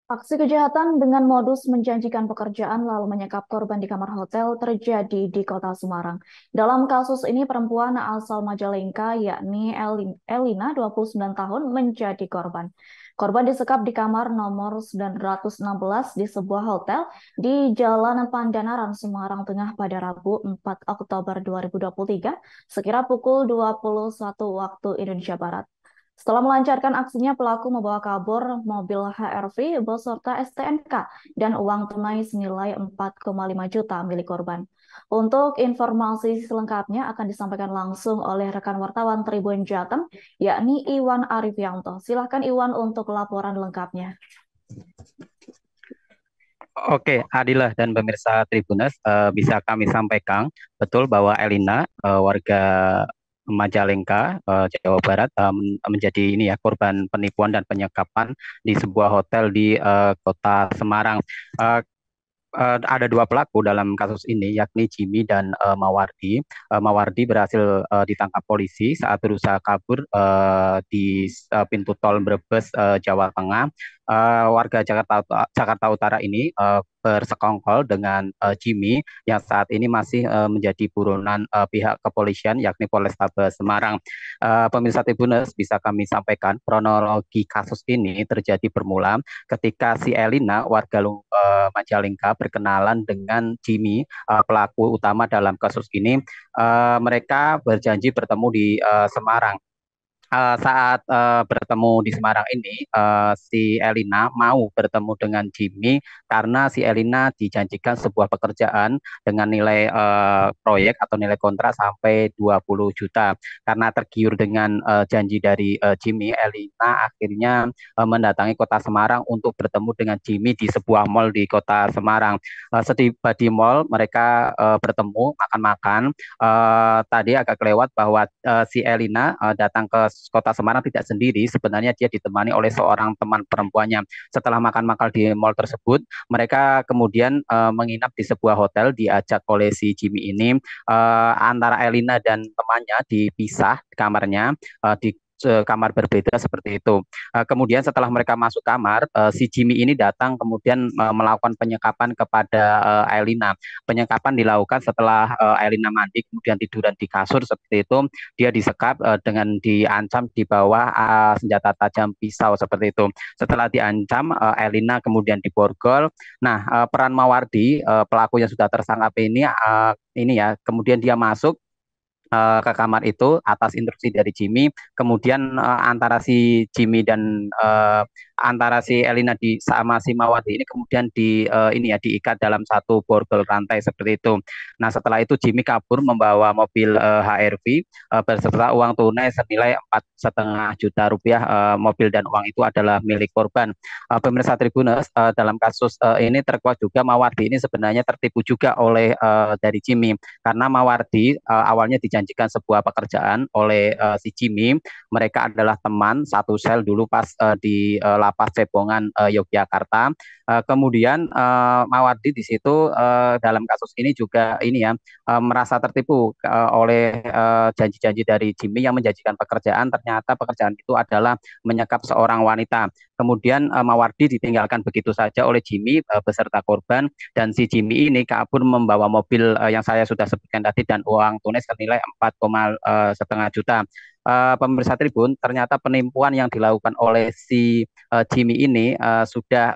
Aksi kejahatan dengan modus menjanjikan pekerjaan lalu menyekap korban di kamar hotel terjadi di Kota Semarang. Dalam kasus ini, perempuan asal Majalengka yakni Elina, 29 tahun, menjadi korban. Korban disekap di kamar nomor 916 di sebuah hotel di Jalan Pandanaran, Semarang Tengah pada Rabu 4 Oktober 2023, sekira pukul 21 waktu Indonesia Barat. Setelah melancarkan aksinya, pelaku membawa kabur mobil HRV beserta STNK dan uang tunai senilai 4,5 juta milik korban. Untuk informasi selengkapnya akan disampaikan langsung oleh rekan wartawan Tribun Jateng, yakni Iwan Arifianto. Silahkan Iwan untuk laporan lengkapnya. Oke, Adilah dan pemirsa Tribuners, bisa kami sampaikan betul bahwa Elina, warga Majalengka, Jawa Barat, menjadi ini ya korban penipuan dan penyekapan di sebuah hotel di Kota Semarang. Eh, ada dua pelaku dalam kasus ini, yakni Jimmy dan Mawardi. Mawardi berhasil ditangkap polisi saat berusaha kabur di pintu tol Brebes, Jawa Tengah. Warga Jakarta Utara ini bersekongkol dengan Jimmy yang saat ini masih menjadi buronan pihak kepolisian, yakni Polrestabes Semarang. Pemirsa Tribuners, bisa kami sampaikan kronologi kasus ini terjadi bermula ketika si Elina, warga Majalengka, berkenalan dengan Jimmy, pelaku utama dalam kasus ini. Mereka berjanji bertemu di Semarang. Saat bertemu di Semarang ini, si Elina mau bertemu dengan Jimmy karena si Elina dijanjikan sebuah pekerjaan dengan nilai proyek atau nilai kontrak sampai 20 juta. Karena tergiur dengan janji dari Jimmy, Elina akhirnya mendatangi Kota Semarang untuk bertemu dengan Jimmy di sebuah mall di Kota Semarang. Setiba di mall, mereka bertemu makan-makan. Tadi agak kelewat bahwa si Elina datang ke Kota Semarang tidak sendiri. Sebenarnya dia ditemani oleh seorang teman perempuannya. Setelah makan-makan di mall tersebut, mereka kemudian menginap di sebuah hotel, diajak oleh si Jimmy ini. Antara Elina dan temannya dipisah kamarnya, di kamar berbeda seperti itu. Kemudian setelah mereka masuk kamar, si Jimmy ini datang kemudian melakukan penyekapan kepada Elina. Penyekapan dilakukan setelah Elina mandi, kemudian tiduran di kasur seperti itu. Dia disekap dengan diancam di bawah senjata tajam pisau seperti itu. Setelah diancam, Elina kemudian diborgol. Nah, peran Mawardi, pelaku yang sudah tersangkap ini ya, kemudian dia masuk ke kamar itu atas instruksi dari Jimmy. Kemudian antara si Jimmy dan antara si Elina sama si Mawati ini kemudian ini ya diikat dalam satu borgol rantai seperti itu. Nah, setelah itu Jimmy kabur membawa mobil HRV beserta uang tunai senilai 4,5 juta rupiah. Mobil dan uang itu adalah milik korban. Pemirsa Tribuners, dalam kasus ini terkuat juga Mawardi ini sebenarnya tertipu juga oleh dari Jimmy, karena Mawardi awalnya dijanjikan sebuah pekerjaan oleh si Jimmy. Mereka adalah teman satu sel dulu pas di Lapas Cebongan, Yogyakarta. Kemudian Mawardi di situ dalam kasus ini juga ini ya merasa tertipu oleh janji-janji dari Jimmy yang menjanjikan pekerjaan. Ternyata pekerjaan itu adalah menyekap seorang wanita. Kemudian Mawardi ditinggalkan begitu saja oleh Jimmy beserta korban, dan si Jimmy ini kabur membawa mobil yang saya sudah sebutkan tadi dan uang tunai senilai 4,5 juta. Pemirsa Tribun, ternyata penipuan yang dilakukan oleh si Jimmy ini sudah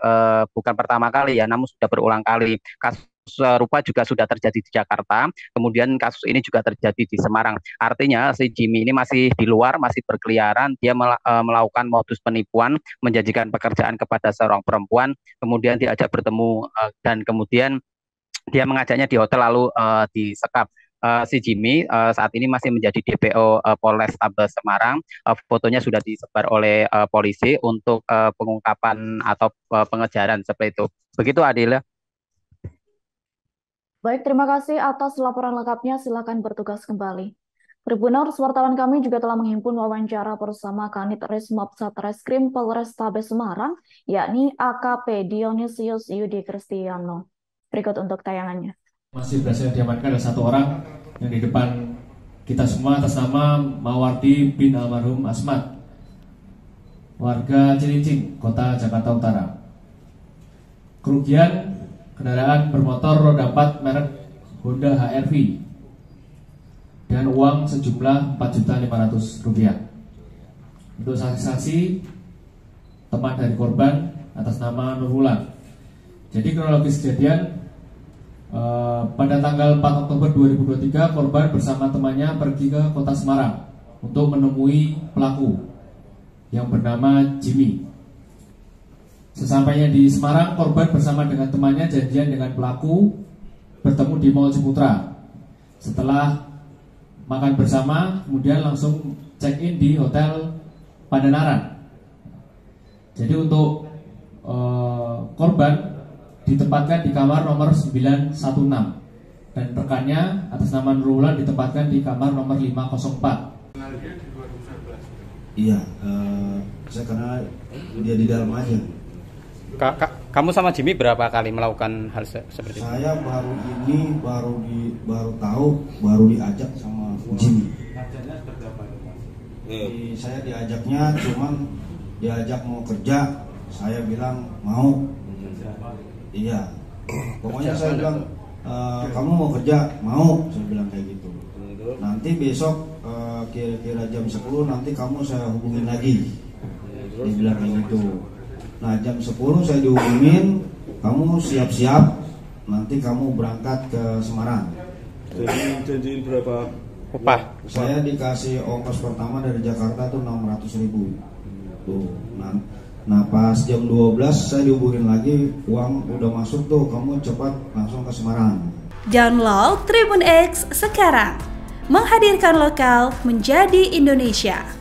bukan pertama kali ya, namun sudah berulang kali. Kasus serupa juga sudah terjadi di Jakarta, kemudian kasus ini juga terjadi di Semarang. Artinya si Jimmy ini masih di luar, masih berkeliaran, dia melakukan modus penipuan, menjanjikan pekerjaan kepada seorang perempuan, kemudian diajak bertemu dan kemudian dia mengajaknya di hotel lalu disekap. Si Jimmy saat ini masih menjadi DPO Polrestabes Semarang. Fotonya sudah disebar oleh polisi untuk pengungkapan atau pengejaran seperti itu. Begitu Adil. Baik, terima kasih atas laporan lengkapnya. Silakan bertugas kembali. Tribuners, wartawan kami juga telah menghimpun wawancara bersama Kanit Resmob Satreskrim Polrestabes Semarang, yakni AKP Dionysius Yudi Kristiano. Berikut untuk tayangannya. Masih berhasil diamankan ada satu orang yang di depan kita semua atas nama Mawardi bin almarhum Asmat, warga Cilincing, Kota Jakarta Utara. kerugian kendaraan bermotor roda 4 merek Honda HR-V dan uang sejumlah Rp4.500.000. Untuk saksi-saksi, teman dari korban atas nama Nurullah. Jadi kronologis kejadian, pada tanggal 4 Oktober 2023 korban bersama temannya pergi ke kota Semarang untuk menemui pelaku yang bernama Jimmy. Sesampainya di Semarang, korban bersama dengan temannya janjian dengan pelaku bertemu di Mall Ciputra. Setelah makan bersama, kemudian langsung check-in di Hotel Pandanaran. Jadi untuk korban ditempatkan di kamar nomor 916 dan rekannya atas nama Nurullah ditempatkan di kamar nomor 504. Iya, saya kenal dia di dalam aja. Kamu sama Jimmy berapa kali melakukan hal seperti itu? Saya baru tahu, baru diajak sama Jimmy. Saya diajaknya cuman diajak mau kerja, saya bilang mau. Iya, pokoknya saya bilang kamu mau kerja, mau, saya bilang kayak gitu. Nanti besok kira-kira jam 10 nanti kamu saya hubungin lagi. Dia bilang kayak gitu. Nah jam 10 saya dihubungin, kamu siap-siap, nanti kamu berangkat ke Semarang. Janjiin berapa? Upah. Saya dikasih ongkos pertama dari Jakarta tuh 600.000. Tuh, nah pas jam 12 saya dihubungin lagi, uang udah masuk tuh, kamu cepat langsung ke Semarang. Download Tribun X sekarang, menghadirkan lokal menjadi Indonesia.